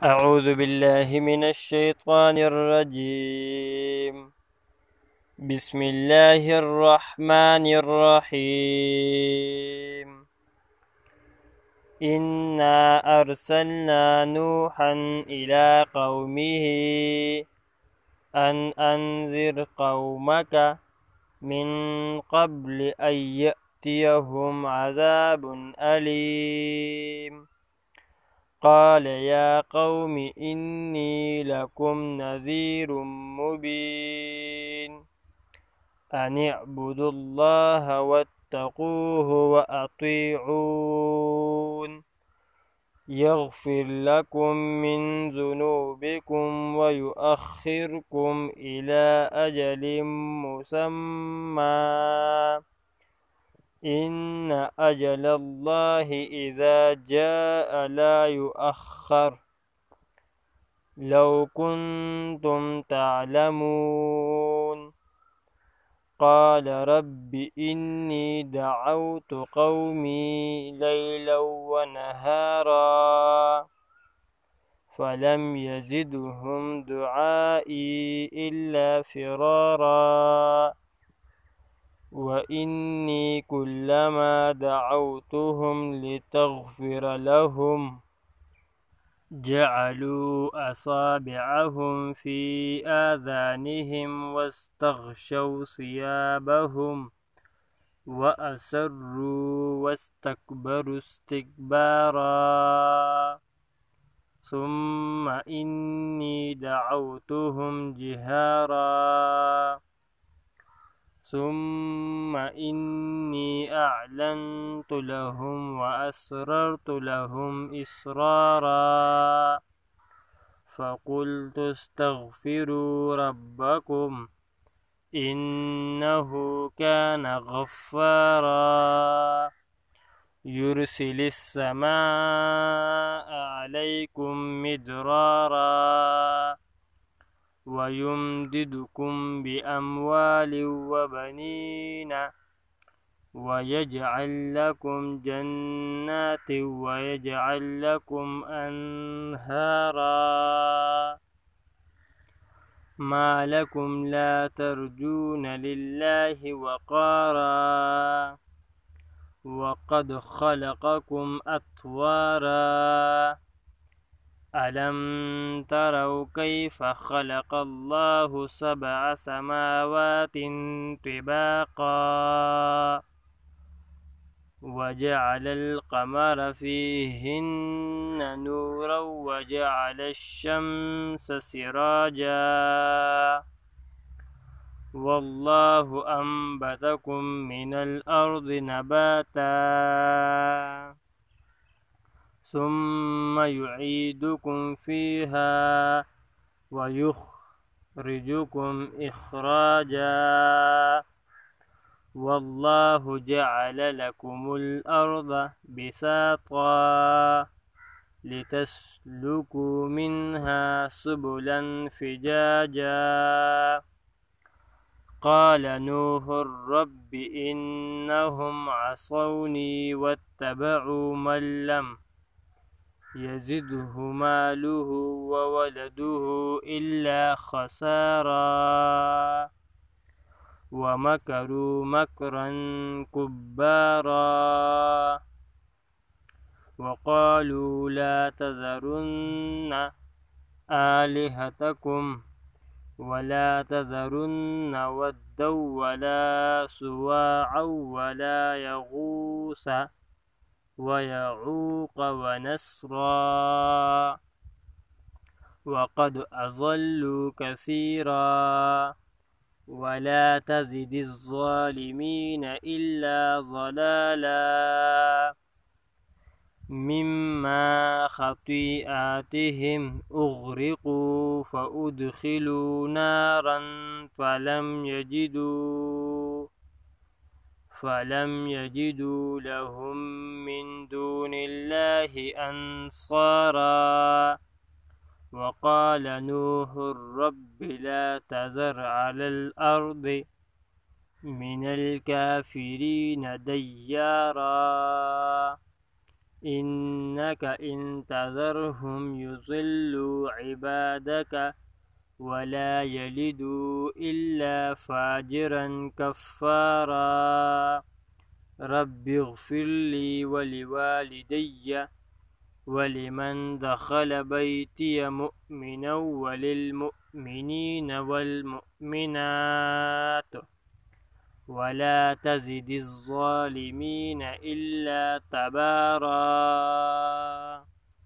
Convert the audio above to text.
أعوذ بالله من الشيطان الرجيم. بسم الله الرحمن الرحيم. إنا أرسلنا نوحا إلى قومه أن أنذر قومك من قبل أن يأتيهم عذاب أليم. قال يا قوم إني لكم نذير مبين أن اعبدوا الله واتقوه وأطيعون يغفر لكم من ذنوبكم ويؤخركم إلى أجل مسمى إن أجل الله إذا جاء لا يؤخر لو كنتم تعلمون. قال رب إني دعوت قومي ليلا ونهارا فلم يزدهم دعائي إلا فرارا وإني كلما دعوتهم لتغفر لهم جعلوا أصابعهم في آذانهم واستغشوا ثيابهم وأسروا واستكبروا استكبارا ثم إني دعوتهم جهارا ثم إني أعلنت لهم وأسررت لهم إسرارا فقلت استغفروا ربكم إنه كان غفارا يرسل السماء عليكم مدرارا ويمددكم بأموال وبنين ويجعل لكم جنات ويجعل لكم أنهارا ما لكم لا ترجون لله وقارا وقد خلقكم أطوارا ألم تروا كيف خلق الله 7 سماوات طباقا وجعل القمر فيهن نورا وجعل الشمس سراجا والله أنبتكم من الأرض نباتا ثم يعيدكم فيها ويخرجكم إخراجا والله جعل لكم الأرض بساطا لتسلكوا منها سبلا فجاجا قال نوح رب إنهم عصوني واتبعوا من لم يزده ماله وولده إلا خسارا ومكروا مكرا كبارا وقالوا لا تذرن آلهتكم ولا تذرن ودا ولا سواعا ولا يغوث ويعوق ونسرا وقد أضلوا كثيرا ولا تزد الظالمين إلا ضلالا مما خطيئاتهم أغرقوا فأدخلوا نارا فلم يجدوا لهم من دون الله أنصارا وقال نوح رب لا تذر على الأرض من الكافرين ديارا إنك إن تذرهم يضلوا عبادك ولا يلدوا إلا فاجرا كفارا رب اغفر لي ولوالدي ولمن دخل بيتي مؤمنا وللمؤمنين والمؤمنات ولا تزد الظالمين إلا تبارا.